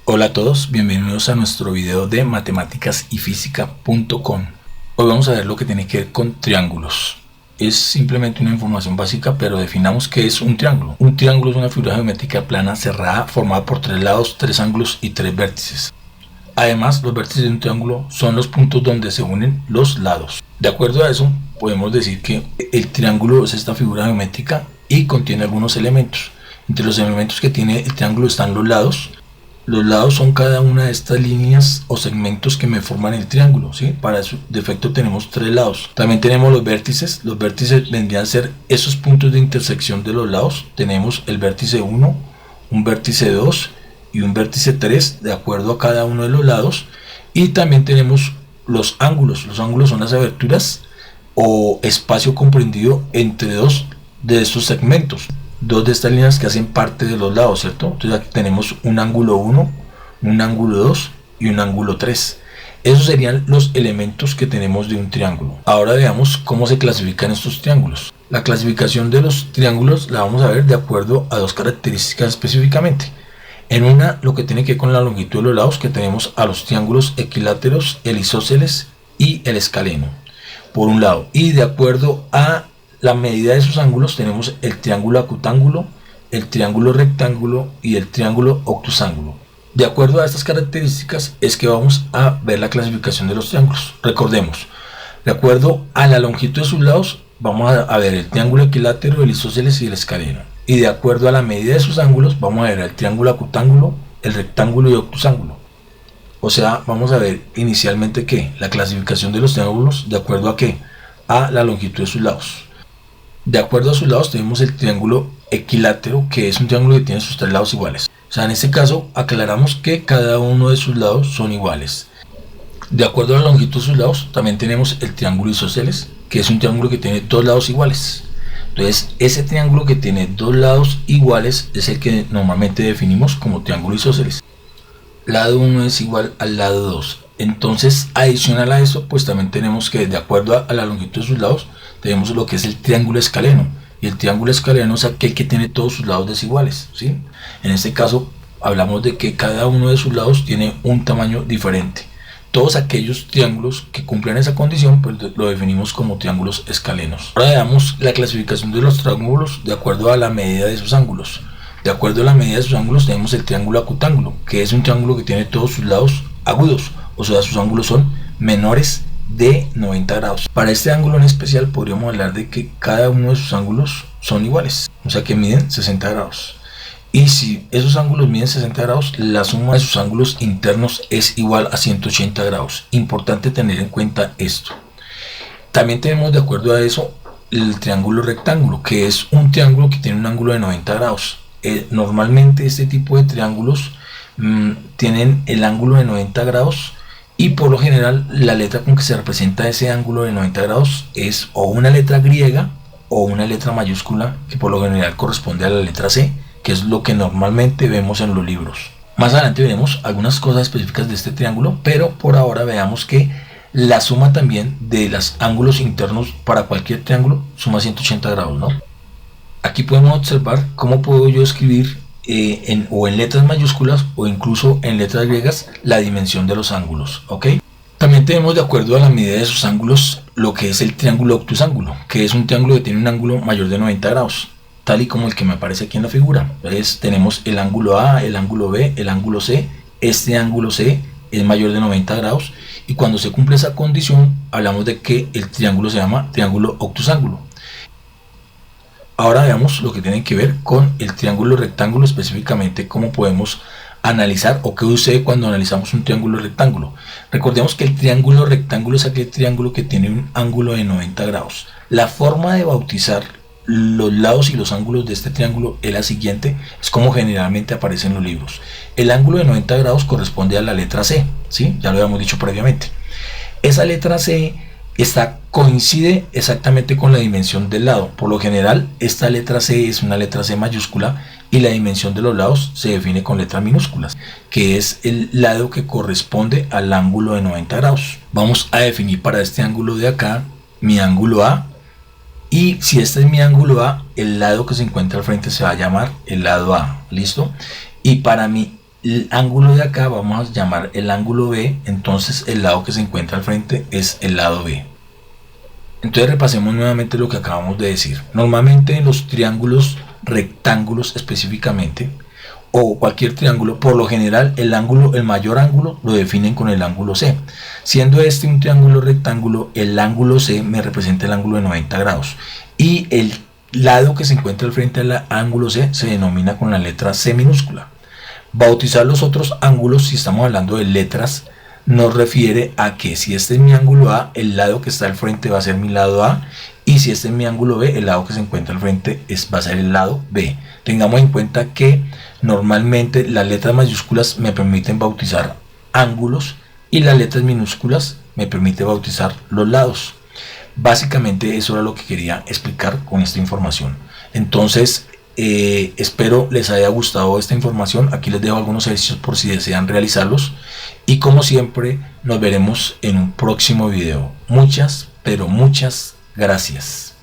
Hola a todos, bienvenidos a nuestro video de matemáticasyfísica.com. Hoy vamos a ver lo que tiene que ver con triángulos. Es simplemente una información básica, pero definamos qué es un triángulo. Un triángulo es una figura geométrica plana cerrada formada por tres lados, tres ángulos y tres vértices. Además, los vértices de un triángulo son los puntos donde se unen los lados. De acuerdo a eso, podemos decir que el triángulo es esta figura geométrica y contiene algunos elementos. Entre los elementos que tiene el triángulo están los lados. Los lados son cada una de estas líneas o segmentos que me forman el triángulo, ¿sí? Para su defecto tenemos tres lados. También tenemos los vértices. Los vértices vendrían a ser esos puntos de intersección de los lados. Tenemos el vértice 1, un vértice 2 y un vértice 3 de acuerdo a cada uno de los lados. Y también tenemos los ángulos. Los ángulos son las aberturas o espacio comprendido entre dos de estos segmentos. Dos de estas líneas que hacen parte de los lados, ¿cierto? Entonces aquí tenemos un ángulo 1, un ángulo 2 y un ángulo 3. Esos serían los elementos que tenemos de un triángulo. Ahora veamos cómo se clasifican estos triángulos. La clasificación de los triángulos la vamos a ver de acuerdo a dos características específicamente. En una, lo que tiene que ver con la longitud de los lados, que tenemos a los triángulos equiláteros, el isósceles y el escaleno, por un lado. Y de acuerdo a la medida de esos ángulos tenemos el triángulo acutángulo, el triángulo rectángulo y el triángulo obtusángulo. De acuerdo a estas características es que vamos a ver la clasificación de los triángulos. Recordemos, de acuerdo a la longitud de sus lados vamos a ver el triángulo equilátero, el isósceles y el escaleno. Y de acuerdo a la medida de sus ángulos vamos a ver el triángulo acutángulo, el rectángulo y el obtusángulo. O sea, vamos a ver inicialmente que la clasificación de los triángulos de acuerdo a qué, a la longitud de sus lados. De acuerdo a sus lados tenemos el triángulo equilátero, que es un triángulo que tiene sus tres lados iguales. O sea, en este caso aclaramos que cada uno de sus lados son iguales. De acuerdo a la longitud de sus lados también tenemos el triángulo isósceles, que es un triángulo que tiene dos lados iguales. Entonces ese triángulo que tiene dos lados iguales es el que normalmente definimos como triángulo isósceles. Lado 1 es igual al lado 2. Entonces, adicional a eso, pues también tenemos que, de acuerdo a la longitud de sus lados, tenemos lo que es el triángulo escaleno. Y el triángulo escaleno es aquel que tiene todos sus lados desiguales, ¿sí? En este caso, hablamos de que cada uno de sus lados tiene un tamaño diferente. Todos aquellos triángulos que cumplen esa condición, pues lo definimos como triángulos escalenos. Ahora veamos la clasificación de los triángulos de acuerdo a la medida de sus ángulos. De acuerdo a la medida de sus ángulos tenemos el triángulo acutángulo, que es un triángulo que tiene todos sus lados agudos, o sea, sus ángulos son menores de 90 grados. Para este ángulo en especial podríamos hablar de que cada uno de sus ángulos son iguales, o sea que miden 60 grados. Y si esos ángulos miden 60 grados, la suma de sus ángulos internos es igual a 180 grados. Importante tener en cuenta esto. También tenemos de acuerdo a eso el triángulo rectángulo, que es un triángulo que tiene un ángulo de 90 grados. Normalmente este tipo de triángulos tienen el ángulo de 90 grados y por lo general la letra con que se representa ese ángulo de 90 grados es o una letra griega o una letra mayúscula, que por lo general corresponde a la letra C, que es lo que normalmente vemos en los libros. Más adelante veremos algunas cosas específicas de este triángulo, pero por ahora veamos que la suma también de los ángulos internos para cualquier triángulo suma 180 grados, ¿no? Aquí podemos observar cómo puedo yo escribir en letras mayúsculas o incluso en letras griegas la dimensión de los ángulos, ¿ok? También tenemos de acuerdo a la medida de sus ángulos lo que es el triángulo obtusángulo, que es un triángulo que tiene un ángulo mayor de 90 grados, tal y como el que me aparece aquí en la figura. Entonces tenemos el ángulo A, el ángulo B, el ángulo C. Este ángulo C es mayor de 90 grados y cuando se cumple esa condición hablamos de que el triángulo se llama triángulo obtusángulo. Ahora veamos lo que tiene que ver con el triángulo rectángulo, específicamente cómo podemos analizar o qué sucede cuando analizamos un triángulo rectángulo. Recordemos que el triángulo rectángulo es aquel triángulo que tiene un ángulo de 90 grados. La forma de bautizar los lados y los ángulos de este triángulo es la siguiente, es como generalmente aparece en los libros. El ángulo de 90 grados corresponde a la letra C, ¿sí? Ya lo habíamos dicho previamente. Esa letra C coincide exactamente con la dimensión del lado. Por lo general esta letra C es una letra C mayúscula y la dimensión de los lados se define con letras minúsculas, que es el lado que corresponde al ángulo de 90 grados. Vamos a definir para este ángulo de acá mi ángulo A, y si este es mi ángulo A, el lado que se encuentra al frente se va a llamar el lado A, ¿listo? Y para mi el ángulo de acá vamos a llamar el ángulo B, entonces el lado que se encuentra al frente es el lado B. Entonces repasemos nuevamente lo que acabamos de decir. Normalmente en los triángulos rectángulos específicamente, o cualquier triángulo, por lo general el mayor ángulo lo definen con el ángulo C. Siendo este un triángulo rectángulo, el ángulo C me representa el ángulo de 90 grados. Y el lado que se encuentra al frente del ángulo C se denomina con la letra C minúscula. Bautizar los otros ángulos, si estamos hablando de letras, nos refiere a que si este es mi ángulo A, el lado que está al frente va a ser mi lado A, y si este es mi ángulo B, el lado que se encuentra al frente va a ser el lado B. Tengamos en cuenta que normalmente las letras mayúsculas me permiten bautizar ángulos y las letras minúsculas me permiten bautizar los lados. Básicamente eso era lo que quería explicar con esta información. Entonces espero les haya gustado esta información. Aquí les dejo algunos ejercicios por si desean realizarlos, y como siempre nos veremos en un próximo video. Muchas, pero muchas gracias.